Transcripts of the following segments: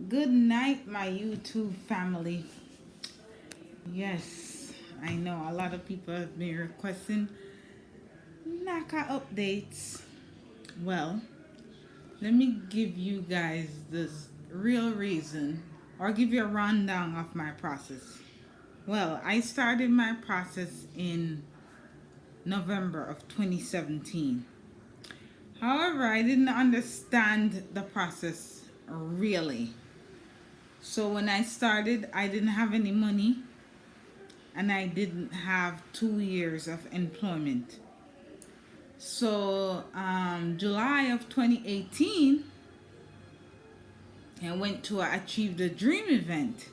Good night, my YouTube family. Yes, I know a lot of people have been requesting NACA updates. Well, let me give you guys this real reason or give you a rundown of my process. Well, I started my process in November of 2017. However, I didn't understand the process really. So when I started, I didn't have any money and I didn't have 2 years of employment. So, July of 2018, I went to a Achieve the Dream event.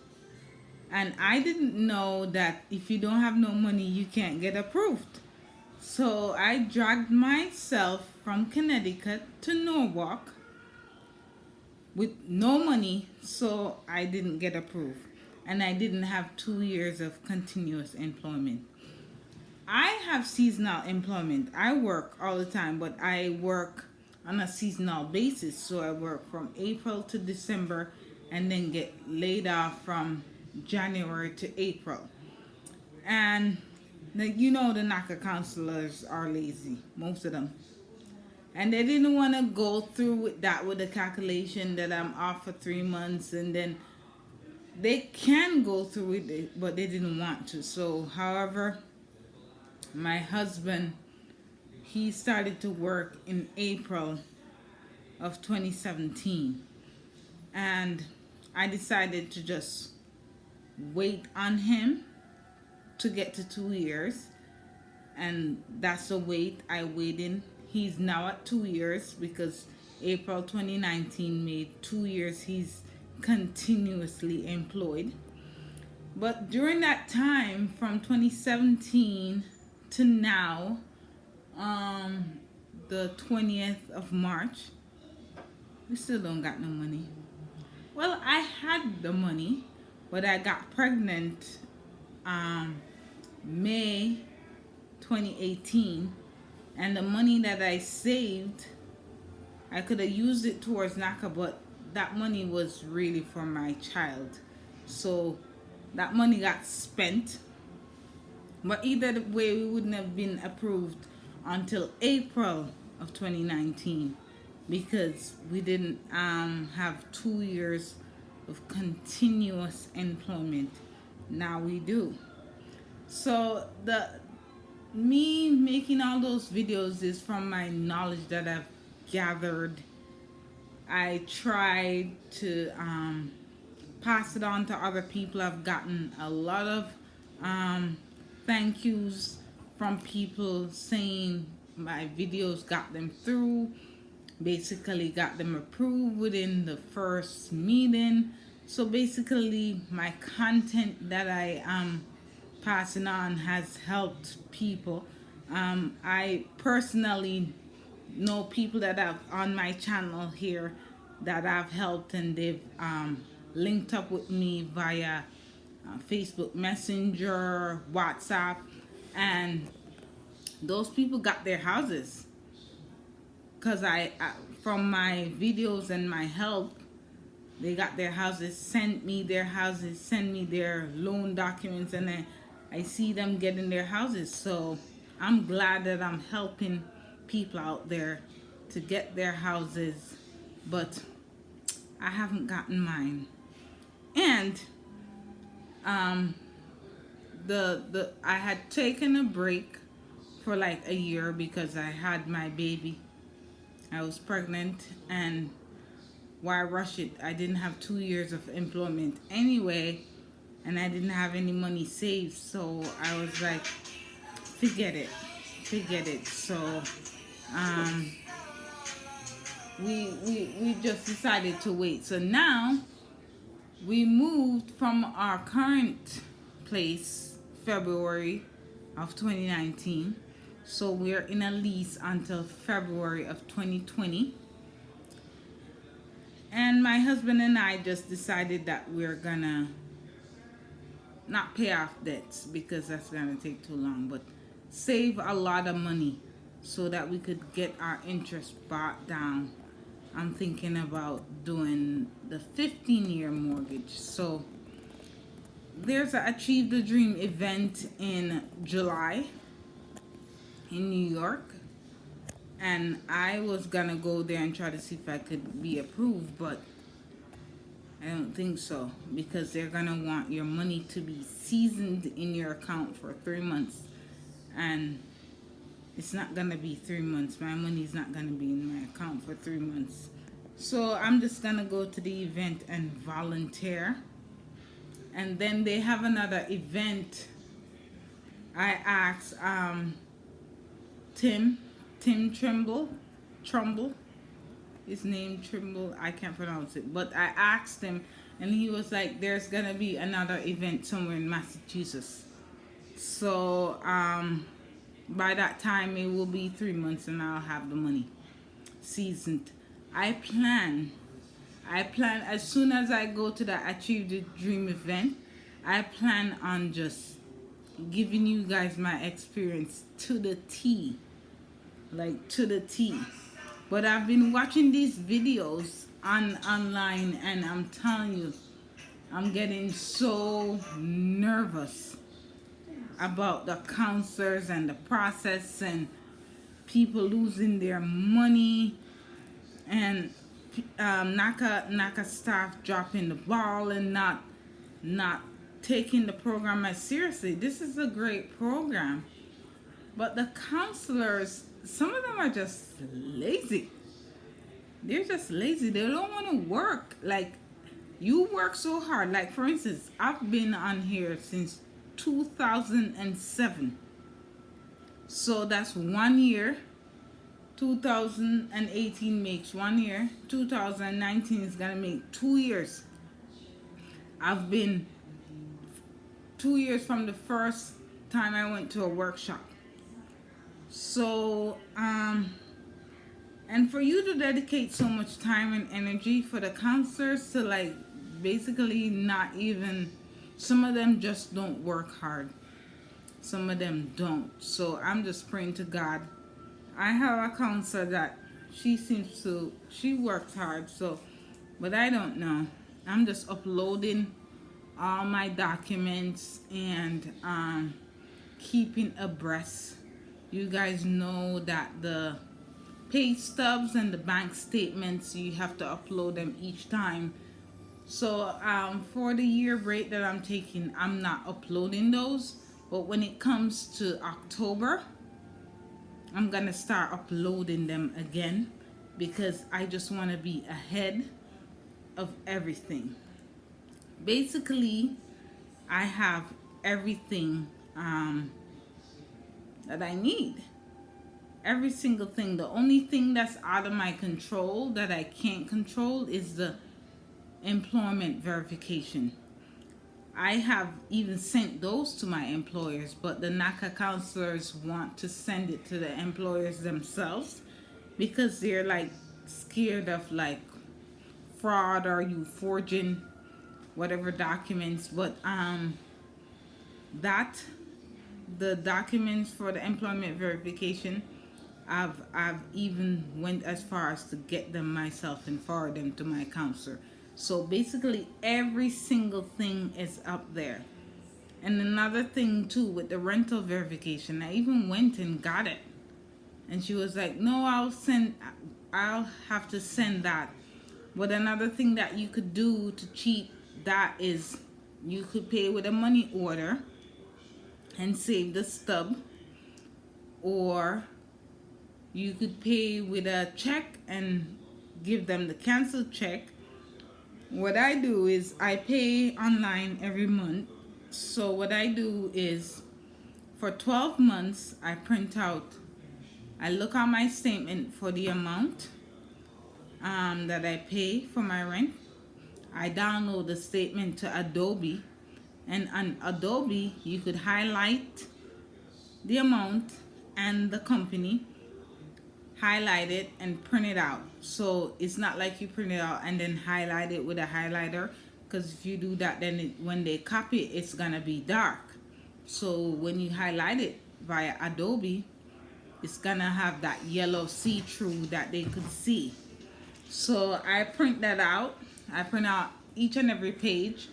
And I didn't know that if you don't have no money, you can't get approved. So I dragged myself from Connecticut to Norwalk with no money, so I didn't get approved. And I didn't have 2 years of continuous employment. I have seasonal employment. I work all the time, but I work on a seasonal basis. So I work from April to December and then get laid off from January to April. And the NACA counselors are lazy, most of them. And they didn't want to go through with that with the calculation that I'm off for 3 months, and then they can go through with it, but they didn't want to. So, however, my husband, he started to work in April of 2017, and I decided to just wait on him to get to 2 years, and that's the wait I waited. He's now at 2 years because April 2019 made 2 years he's continuously employed. But during that time from 2017 to now, the 20th of March, we still don't got no money. Well, I had the money, but I got pregnant May 2018, and the money that I saved, I could have used it towards NACA, but that money was really for my child. So that money got spent. But either way, we wouldn't have been approved until April of 2019 because we didn't have 2 years of continuous employment. Now we do. So the me making all those videos is from my knowledge that I've gathered. I tried to pass it on to other people. I've gotten a lot of thank yous from people saying my videos got them through, basically got them approved within the first meeting. So basically my content that I am passing on has helped people. I personally know people that have on my channel here that I've helped, and they've linked up with me via Facebook Messenger, WhatsApp, and those people got their houses because I from my videos and my help, they got their houses, sent me their houses, send me their loan documents, and I see them getting their houses. So I'm glad that I'm helping people out there to get their houses, but I haven't gotten mine. And I had taken a break for like a year because I had my baby. I was pregnant, and why rush it? I didn't have 2 years of employment anyway, and I didn't have any money saved, so I was like, forget it. So we just decided to wait. So now we moved from our current place February of 2019. So we're in a lease until February of 2020. And my husband and I just decided that we're gonna not pay off debts because that's gonna take too long, but save a lot of money so that we could get our interest brought down I'm thinking about doing the 15-year mortgage. So there's a Achieve the Dream event in July in New York, and I was gonna go there and try to see if I could be approved, but I don't think so, because they're gonna want your money to be seasoned in your account for 3 months, and it's not gonna be 3 months. My money's not gonna be in my account for 3 months. So I'm just gonna go to the event and volunteer. And then they have another event. I asked Tim Trumbull, his name Trimble, I can't pronounce it, but I asked him, and he was like, there's gonna be another event somewhere in Massachusetts. So by that time it will be 3 months and I'll have the money seasoned. I plan as soon as I go to the Achieve the Dream event, I plan on just giving you guys my experience to the T, like to the T. But I've been watching these videos online, and I'm telling you, I'm getting so nervous about the counselors and the process, and people losing their money, and NACA staff dropping the ball and not taking the program as seriously. This is a great program, but the counselors, some of them are just lazy. They're just lazy. They don't want to work. Like, you work so hard. Like, for instance, I've been on here since 2007. So that's 1 year. 2018 makes 1 year. 2019 is going to make 2 years. I've been 2 years from the first time I went to a workshop. So, and for you to dedicate so much time and energy for the counselors to, like, basically not even, some of them just don't work hard. Some of them don't. So I'm just praying to God. I have a counselor that she works hard, so, but I don't know. I'm just uploading all my documents and keeping abreast. You guys know that the pay stubs and the bank statements, you have to upload them each time. So for the year break that I'm taking, I'm not uploading those. But when it comes to October, I'm gonna start uploading them again, because I just want to be ahead of everything. Basically, I have everything that I need. Every single thing. The only thing that's out of my control, that I can't control, is the employment verification. I have even sent those to my employers, but the NACA counselors want to send it to the employers themselves, because they're like scared of like fraud or you forging whatever documents. But that the documents for the employment verification, I've even went as far as to get them myself and forward them to my counselor. So basically every single thing is up there. And another thing too, with the rental verification, I even went and got it. And she was like, no, I'll have to send that. But another thing that you could do to cheat that is you could pay with a money order and save the stub, or you could pay with a check and give them the canceled check. What I do is I pay online every month. So what I do is for 12 months, I print out, I look at my statement for the amount that I pay for my rent. I download the statement to Adobe, and on Adobe you could highlight the amount and the company, highlight it and print it out. So it's not like you print it out and then highlight it with a highlighter, because if you do that, then when they copy it, it's gonna be dark. So when you highlight it via Adobe, it's gonna have that yellow see-through that they could see. So I print that out. I print out each and every page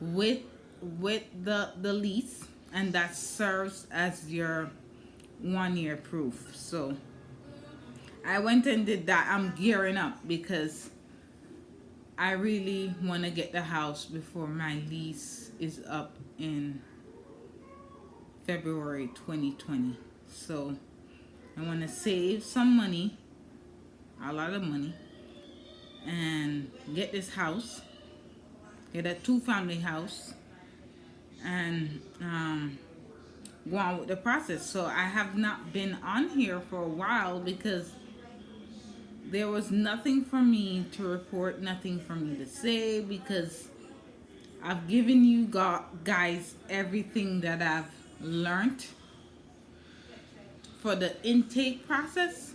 with the lease, and that serves as your 1 year proof. So I went and did that. I'm gearing up because I really want to get the house before my lease is up in February 2020. So I want to save some money, a lot of money, and get this house, get a 2-family house, and go on with the process. So I have not been on here for a while because there was nothing for me to report, nothing for me to say, because I've given you guys everything that I've learned for the intake process.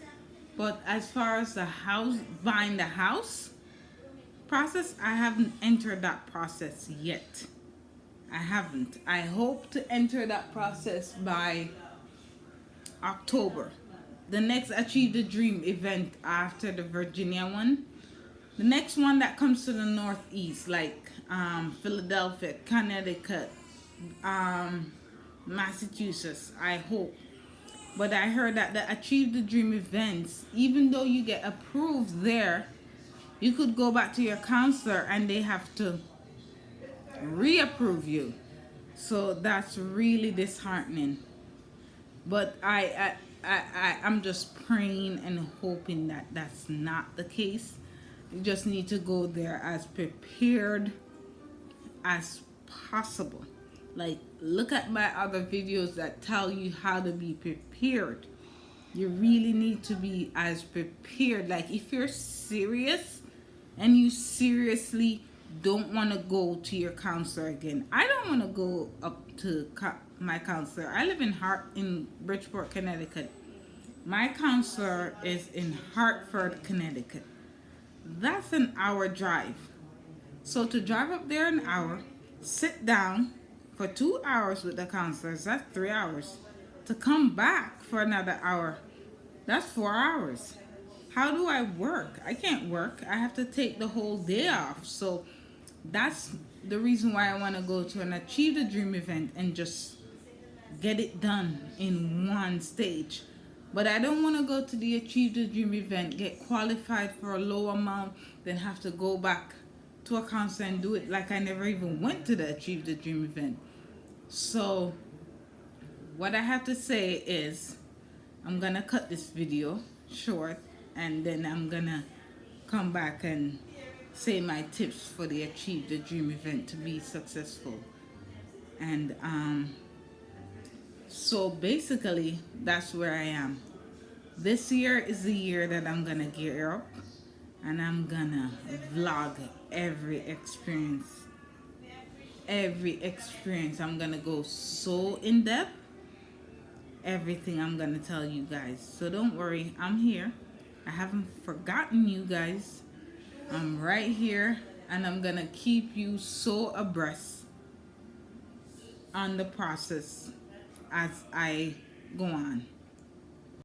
But as far as the house, buying the house process, I haven't entered that process yet. I haven't. I hope to enter that process by October. The next Achieve the Dream event after the Virginia one. The next one that comes to the Northeast, like Philadelphia, Connecticut, Massachusetts, I hope. But I heard that the Achieve the Dream events, even though you get approved there, you could go back to your counselor and they have to reapprove you. So that's really disheartening. But I'm just praying and hoping that that's not the case. You just need to go there as prepared as possible. Like, look at my other videos that tell you how to be prepared. You really need to be as prepared. Like, if you're serious and you seriously don't want to go to your counselor again. I don't want to go up to my counselor. I live in Bridgeport, Connecticut. My counselor is in Hartford, Connecticut. That's an hour drive. So to drive up there an hour, sit down for 2 hours with the counselors, that's 3 hours. To come back for another hour, that's 4 hours. How do I work? I can't work. I have to take the whole day off. So that's the reason why I want to go to an Achieve the Dream event and just get it done in one stage. But I don't want to go to the Achieve the Dream event, get qualified for a low amount, then have to go back to a counselor and do it like I never even went to the Achieve the Dream event. So what I have to say is I'm going to cut this video short, and then I'm going to come back and say my tips for the Achieve the Dream event to be successful. And so basically that's where I am. This year is the year that I'm gonna gear up, and I'm gonna vlog every experience. I'm gonna go so in depth. Everything I'm gonna tell you guys. So don't worry, I'm here. I haven't forgotten you guys. I'm right here, and I'm gonna keep you so abreast on the process as I go on.